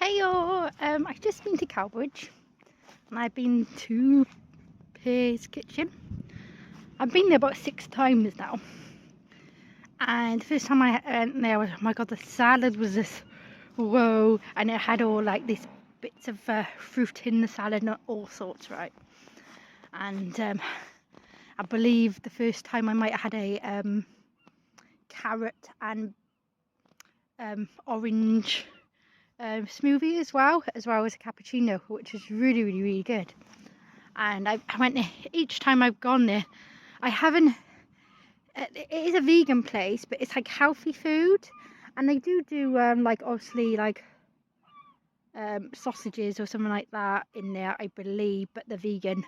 Hey all, I've just been to Cowbridge and I've been to Pear's kitchen. I've been there about 6 times now, and the first time I went there was, oh my god, the salad was this, whoa, and it had all like these bits of fruit in the salad and all sorts, right? And I believe the first time I might have had a carrot and orange smoothie as well as a cappuccino, which is really good. And I went there each time I've gone there. I haven't. It is a vegan place, but it's like healthy food, and they do like obviously like sausages or something like that in there, I believe. But they're vegan.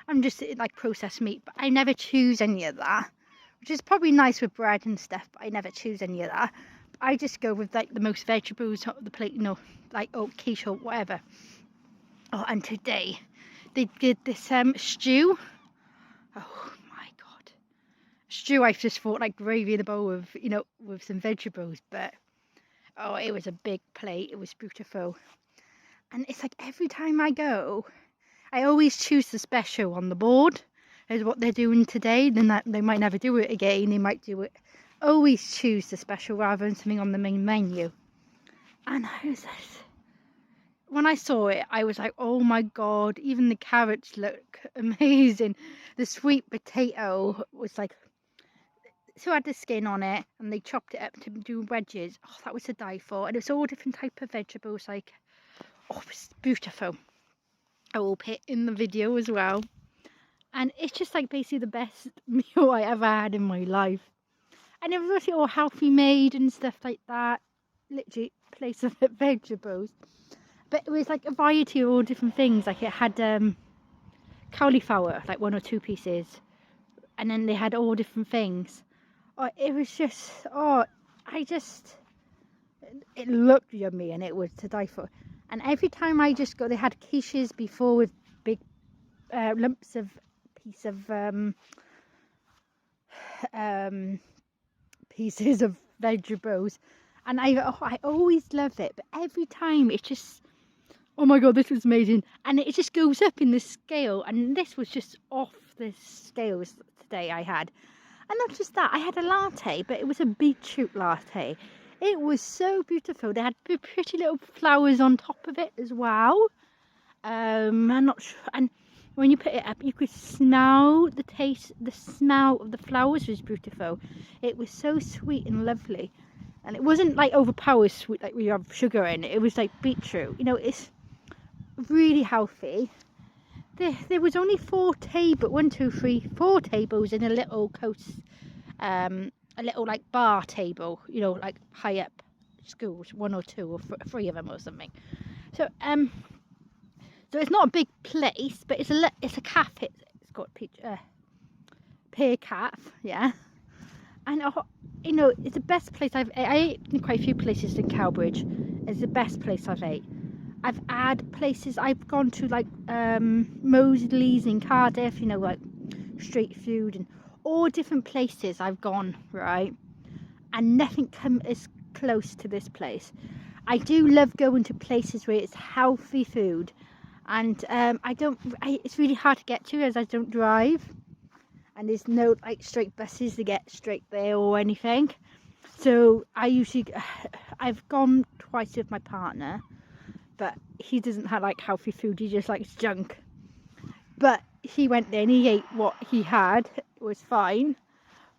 I'm just like processed meat, but I never choose any of that, which is probably nice with bread and stuff. But I never choose any of that. I just go with like the most vegetables on the plate, you know, like quiche or whatever. Oh, and today they did this stew. Oh my god, stew! I just thought like gravy in a bowl of, you know, with some vegetables, but oh, it was a big plate. It was beautiful, and it's like every time I go, I always choose the special on the board. Is what they're doing today. Then that they might never do it again. They might do it. Always choose the special rather than something on the main menu. And I was like, when I saw it, I was like, oh my god, even the carrots look amazing. The sweet potato was like, so had the skin on it, and they chopped it up to do wedges. Oh, that was to die for. And it was all different type of vegetables, like, oh, it was beautiful. I will put in the video as well. And it's just like basically the best meal I ever had in my life. And it was obviously all healthy made and stuff like that. Literally, place of vegetables. But it was like a variety of all different things. Like it had cauliflower, like 1 or 2 pieces. And then they had all different things. Oh, it was just, it looked yummy and it was to die for. And every time I just go, they had quiches before with big lumps of pieces of vegetables, and I always love it, but every time it's just, oh my god, this was amazing. And it just goes up in the scale, and this was just off the scales today I had. And not just that, I had a latte, but it was a beetroot latte. It was so beautiful. They had pretty little flowers on top of it as well. I'm not sure, and when you put it up, you could smell the taste. The smell of the flowers was beautiful. It was so sweet and lovely, and it wasn't like overpowered sweet like we have sugar in it. It was like beetroot, you know. It's really healthy. There was only 4 tables in a little coast, a little like bar table, you know, like high up schools, 1 or 2 or 3 of them or something. So so it's not a big place, but it's a cafe. It's got Pear Cafe, yeah. And you know, it's the best place I ate in quite a few places in Cowbridge. It's the best place I've ate. I've had places I've gone to, like Mosley's in Cardiff, you know, like street food, and all different places I've gone, right? And nothing come as close to this place. I do love going to places where it's healthy food. And it's really hard to get to as I don't drive, and there's no like straight buses to get straight there or anything. So I've gone twice with my partner, but he doesn't have like healthy food, he just likes junk. But he went there and he ate what he had, it was fine,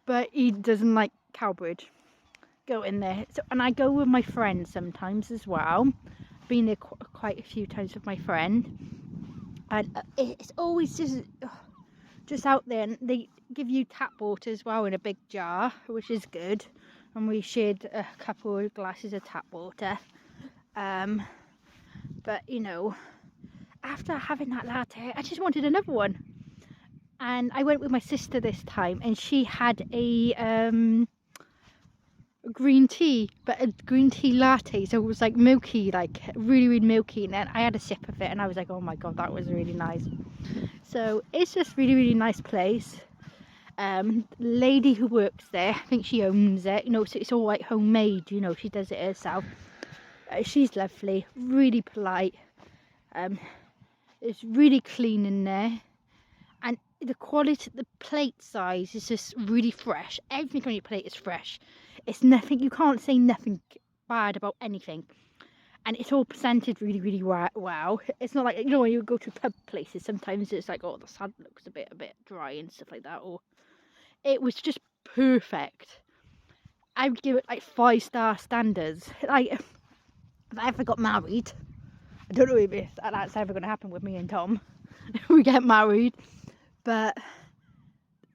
but he doesn't like Cowbridge. Go in there. So, and I go with my friend sometimes as well. Been there quite a few times with my friend, and it's always just out there, and they give you tap water as well in a big jar, which is good, and we shared a couple of glasses of tap water. But you know, after having that latte, I just wanted another one, and I went with my sister this time, and she had a green tea, but a green tea latte, so it was like milky, like really milky, and then I had a sip of it and I was like, oh my god, that was really nice. So it's just really nice place. Lady who works there, I think she owns it, you know, so it's all like homemade, you know, she does it herself. She's lovely, really polite. It's really clean in there, and the quality, the plate size is just really fresh. Everything on your plate is fresh. It's nothing, you can't say nothing bad about anything. And it's all presented really, really wow. It's not like, you know, when you go to pub places, sometimes it's like, oh, the salad looks a bit dry and stuff like that. Or it was just perfect. I would give it like 5-star standards. Like, if I ever got married, I don't know if that's ever going to happen with me and Tom. If we get married, but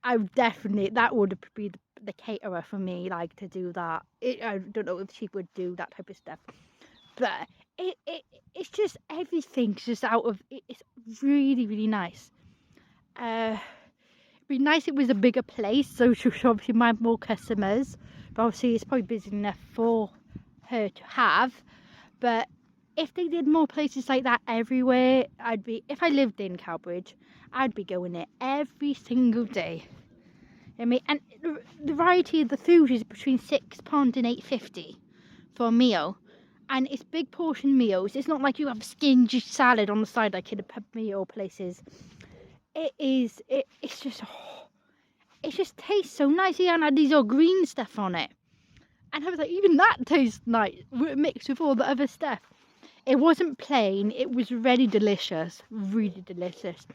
I would definitely, that would be the caterer for me, like, to do that. I don't know if she would do that type of stuff, but it's just, everything's just out of it. It's really, really nice. It'd be nice if it was a bigger place, so she should obviously have more customers, but obviously it's probably busy enough for her to have. But if they did more places like that everywhere, if I lived in Cowbridge, I'd be going there every single day. I mean, and the variety of the food is between £6 and £8.50 for a meal, and it's big portion meals. It's not like you have stingy salad on the side like in the pub meal places. It's just, it just tastes so nice. Yeah, and had these all green stuff on it, and I was like, even that tastes nice mixed with all the other stuff. It wasn't plain, it was really delicious, really delicious.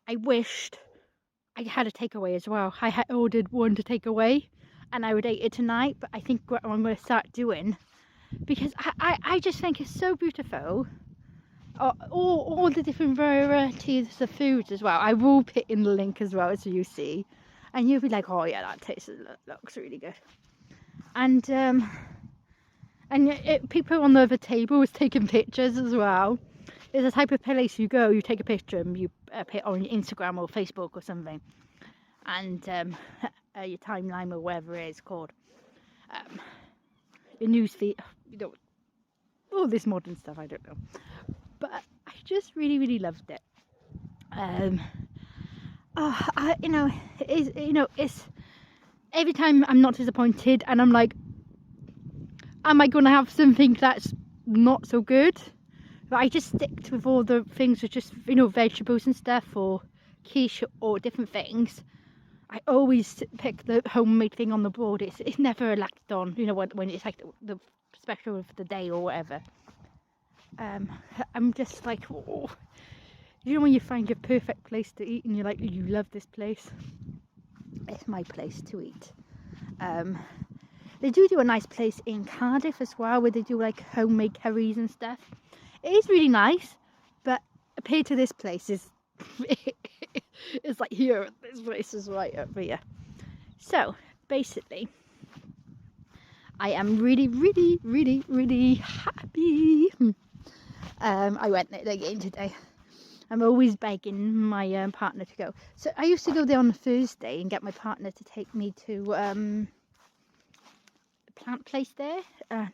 I wished I had a takeaway as well. I had ordered one to take away, and I would eat it tonight, but I think what I'm going to start doing, because I just think it's so beautiful. All the different varieties of foods as well. I will put in the link as well, so you see, and you'll be like, oh yeah, that looks really good. And people on the other table was taking pictures as well. It's a type of place you go, you take a picture and you put it on your Instagram or Facebook or something, and your timeline or whatever it is called, your newsfeed, you know, all this modern stuff, I don't know, but I just really, really loved it. It's every time I'm not disappointed, and I'm like, am I going to have something that's not so good? But I just stick with all the things with just, vegetables and stuff, or quiche or different things. I always pick the homemade thing on the board. It's never lacked on, when it's like the special of the day or whatever. I'm just like, oh, when you find your perfect place to eat and you're like, you love this place. It's my place to eat. They do a nice place in Cardiff as well, where they do like homemade curries and stuff. It is really nice, but compared to this place, it's like here, this place is right up here. So basically, I am really, really, really, really happy. I went there again today. I'm always begging my partner to go. So I used to go there on a Thursday and get my partner to take me to the plant place there, and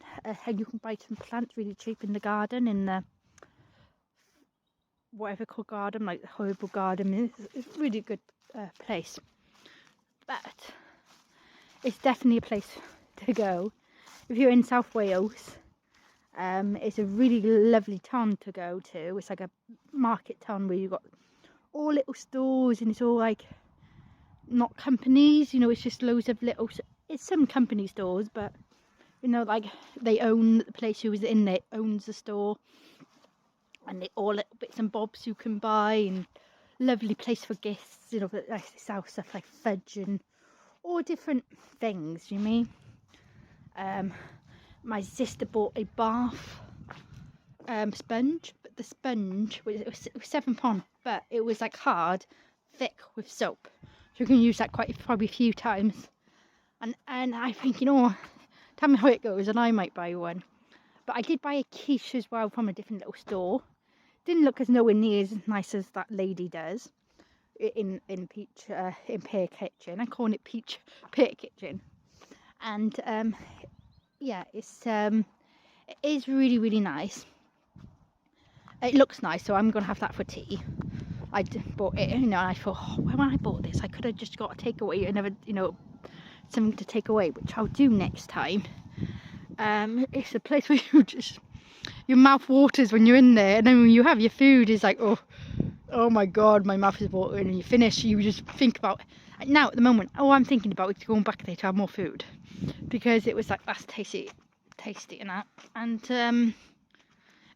you can buy some plants really cheap in the garden, in the whatever called garden, like the herbal garden. It's a really good place, but it's definitely a place to go if you're in South Wales. It's a really lovely town to go to. It's like a market town where you've got all little stores, and it's all like not companies, it's just loads of little, it's some company stores, but like they own the place. Who is in there owns the store, and they all little bits and bobs you can buy, and lovely place for gifts, but they sell stuff like fudge and all different things. My sister bought a bath sponge, but the sponge was £7, but it was like hard, thick with soap, so you can use that probably a few times. And I think, tell me how it goes, and I might buy one. But I did buy a quiche as well from a different little store. Didn't look nowhere near as nice as that lady does in Pear Kitchen. I'm calling it Pear Kitchen, and yeah, it is really, really nice. It looks nice, so I'm gonna have that for tea. I bought it, and I thought, when I bought this, I could have just got a takeaway and never, something to take away, which I'll do next time. It's a place where your mouth waters when you're in there, and then when you have your food, it's like, oh my god, my mouth is watering. And you finish, you just think about, now at the moment, all I'm thinking about is going back there to have more food, because it was like, that's tasty and that. And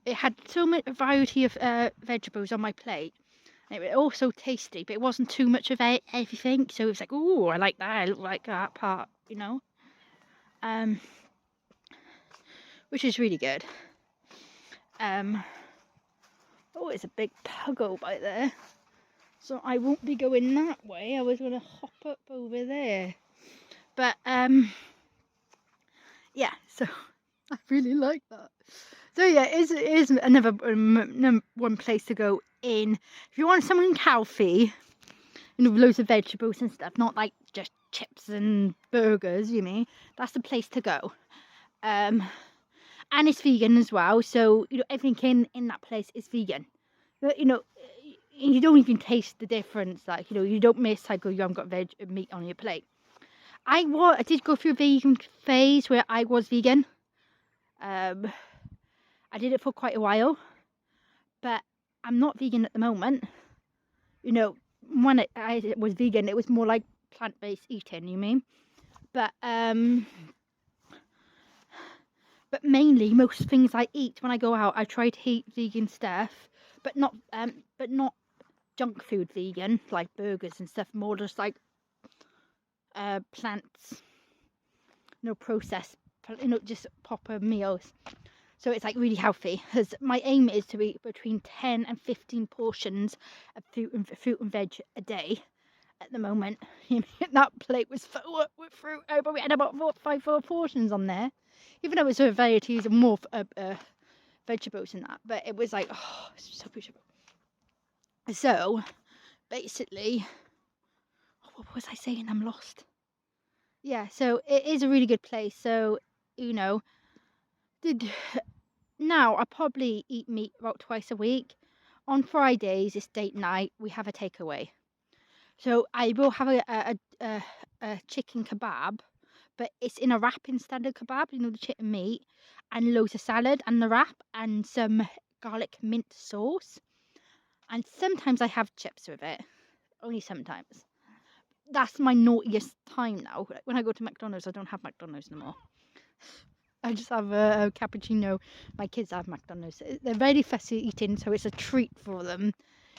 it had so much variety of vegetables on my plate. And it was all so tasty, but it wasn't too much of everything. So it was like, oh, I like that. I like that part, you know. Which is really good. Oh, it's a big puggo by there. So I won't be going that way. I was going to hop up over there. But, yeah, so I really like that. So yeah, it is another one place to go in. If you want something healthy, you know, with loads of vegetables and stuff, not like just chips and burgers, you mean, that's the place to go. And it's vegan as well, so you know, everything in that place is vegan. But, you know, you don't even taste the difference. Like, you know, you don't miss like, oh, you haven't got meat on your plate. I did go through a vegan phase where I was vegan. I did it for quite a while, but I'm not vegan at the moment. You know, when I was vegan, it was more like plant-based eating, you mean? But mainly most things I eat when I go out, I try to eat vegan stuff, but not junk food vegan, like burgers and stuff, more just like plants, no processed, you know, just proper meals. So it's like really healthy, because my aim is to eat between 10 and 15 portions of fruit and veg a day at the moment. That plate was full up with fruit. I probably had about 4 portions on there, even though it was a varieties of more vegetables and that, but it was like, oh, it's so beautiful. So basically, what was I saying? I'm lost. Yeah, so it is a really good place. So, you know, now I probably eat meat about twice a week. On Fridays, it's date night. We have a takeaway. So I will have a chicken kebab, but it's in a wrap instead of kebab. You know, the chicken meat and loads of salad and the wrap and some garlic mint sauce. And sometimes I have chips with it. Only sometimes. That's my naughtiest time now. When I go to McDonald's, I don't have McDonald's no more. I just have a cappuccino. My kids have McDonald's. They're very fussy eating, so it's a treat for them.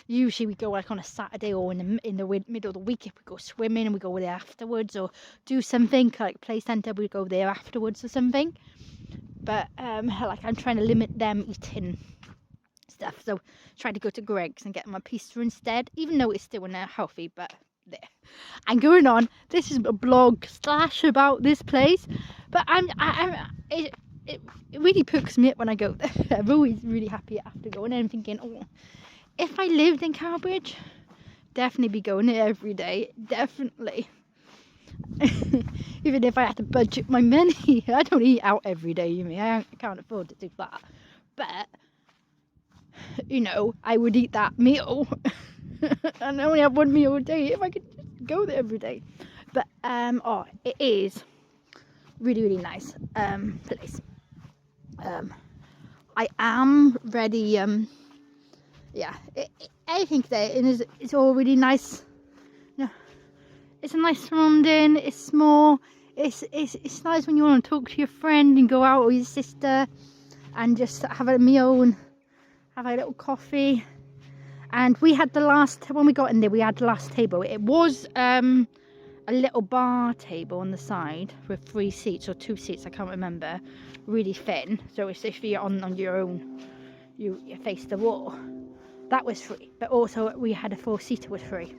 Usually we go like on a Saturday or in the middle of the week if we go swimming and we go there afterwards, or do something like play centre, we go there afterwards or something. But like I'm trying to limit them eating stuff, so try to go to Greg's and get them a pizza instead, even though it's still not healthy. But there, I'm going on. This is a blog / about this place, but it really pokes me up when I go there. I'm always really happy after going and thinking, oh, if I lived in Cowbridge, definitely be going there every day, definitely. Even if I had to budget my money, I don't eat out every day, you mean, I can't afford to do that, but you know, I would eat that meal and only have one meal a day if I could just go there every day. But oh, it is really, really nice place. I am ready. Yeah, everything there is all really nice. Yeah, it's a nice surrounding. It's small. It's nice when you want to talk to your friend and go out with your sister and just have a meal and have a little coffee. And we had when we got in there, we had the last table. It was a little bar table on the side with 3 seats or 2 seats, I can't remember, really thin. So it's if you're on your own, you face the wall. That was free, but also we had a 4-seater was free.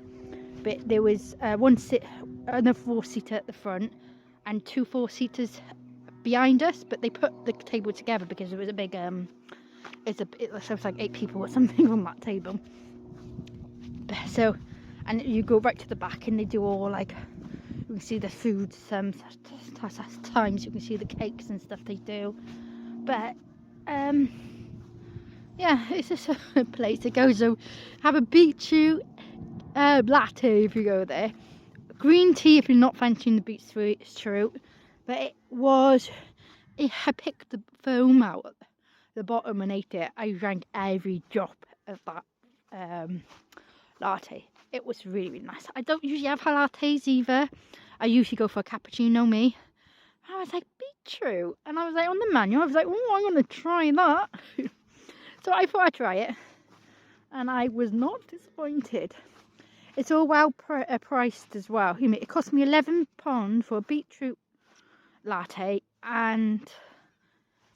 But there was another 4-seater at the front and 2 4-seaters behind us. But they put the table together because it was a big it was like 8 people or something on that table. So, and you go right to the back and they do all like, you can see the food. Times you can see the cakes and stuff they do. But yeah, it's just a place to go. So have a beetroot latte if you go there. Green tea if you're not fancying the beetroot. But it was I picked the foam out at the bottom and ate it. I drank every drop of that latte. It was really, really nice. I don't usually have lattes either. I usually go for a cappuccino, me. I was like, beetroot. And I was like, on the menu, I was like, oh, I'm going to try that. So I thought I'd try it. And I was not disappointed. It's all well priced as well. It cost me £11 for a beetroot latte. And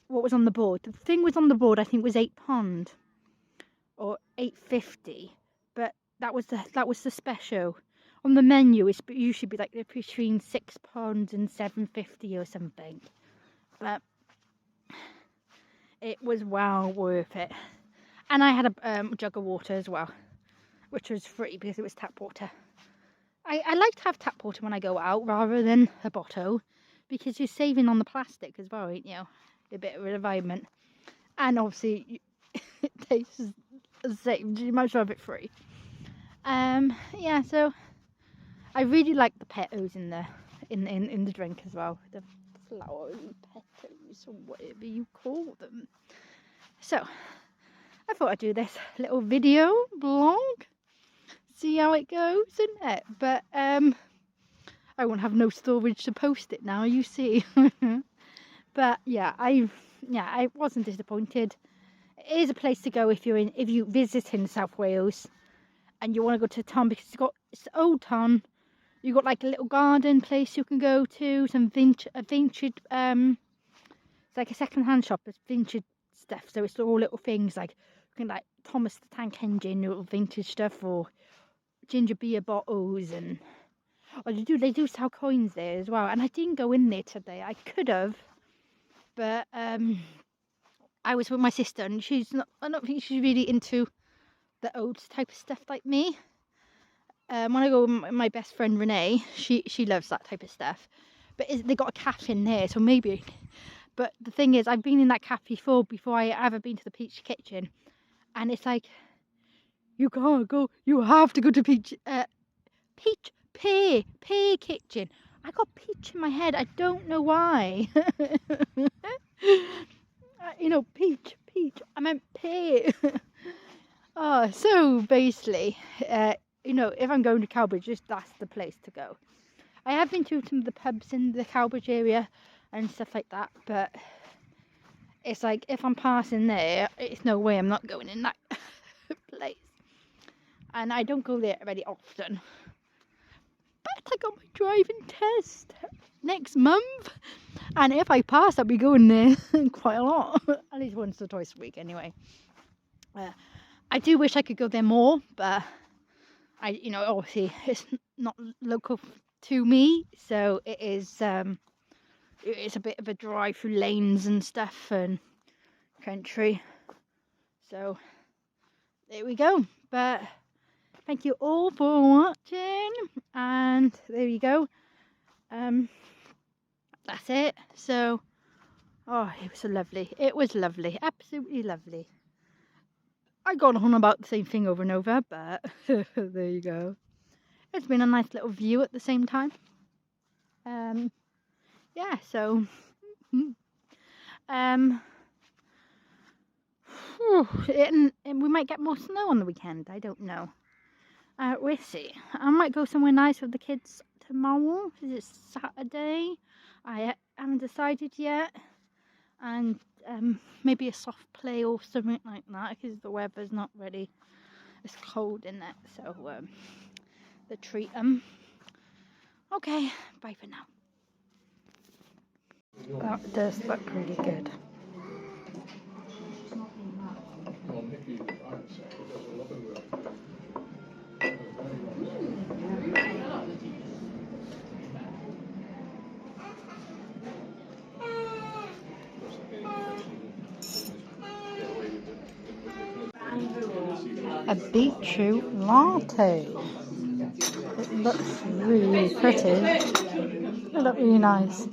what was on the board? The thing was on the board, I think, was £8 or £8.50. But that was the special. On the menu, it usually be like between £6 and £7.50 or something. But it was well worth it. And I had a jug of water as well, which was free because it was tap water. I like to have tap water when I go out rather than a bottle, because you're saving on the plastic as well, ain't you? A bit of an environment. And obviously, it tastes the same. You might as well have it free. Yeah, so I really like the petals in the drink as well. The flowers and petals, or whatever you call them. So I thought I'd do this little video blog, see how it goes, isn't it? But I won't have no storage to post it now, you see. But yeah, I wasn't disappointed. It is a place to go if you visit in South Wales and you want to go to the town, because it's the old town. You got like a little garden place you can go to, some vintage it's like a second-hand shop. It's vintage stuff, so it's all little things like Thomas the Tank Engine, little vintage stuff, or ginger beer bottles, and they do sell coins there as well. And I didn't go in there today. I could have, but I was with my sister, and I don't think she's really into the old type of stuff like me. When I go with my best friend Renee, she loves that type of stuff. But they got a cafe in there, so maybe. But the thing is, I've been in that cafe before I ever been to the Peach Kitchen, and it's like, you can't go. You have to go to Pear Kitchen. I got peach in my head. I don't know why. Peach. I meant pear. Oh, so basically, if I'm going to Cowbridge, that's the place to go. I have been to some of the pubs in the Cowbridge area and stuff like that, but it's like, if I'm passing there, it's no way I'm not going in that place. And I don't go there very often. But I got my driving test next month, and if I pass, I'll be going there quite a lot, at least once or twice a week anyway. I do wish I could go there more, but obviously it's not local to me, so it is it's a bit of a drive through lanes and stuff and country. So there we go. But thank you all for watching, and there you go. That's it. So it was so lovely. It was lovely, absolutely lovely. I got on about the same thing over and over, but there you go. It's been a nice little view at the same time. Yeah, so and we might get more snow on the weekend. I don't know. We'll see. I might go somewhere nice with the kids tomorrow. Is it Saturday? I haven't decided yet. And maybe a soft play or something like that, because the weather's not really, it's cold in it, so the treat them. Okay, bye for now. That does look really good. A beetroot latte. It looks really pretty. It looks really nice.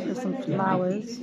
There's some flowers.